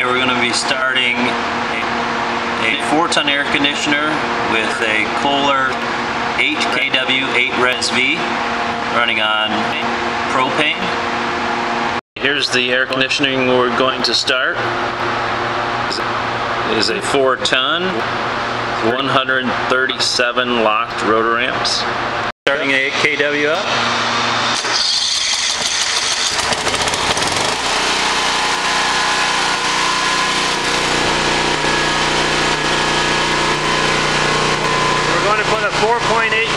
Okay, we're going to be starting a 4-ton air conditioner with a Kohler 8kW 8 running on propane. Here's the air conditioning we're going to start. It is a 4-ton, 137 locked rotor amps. Starting at 8 kW up. We're going to put a 4.8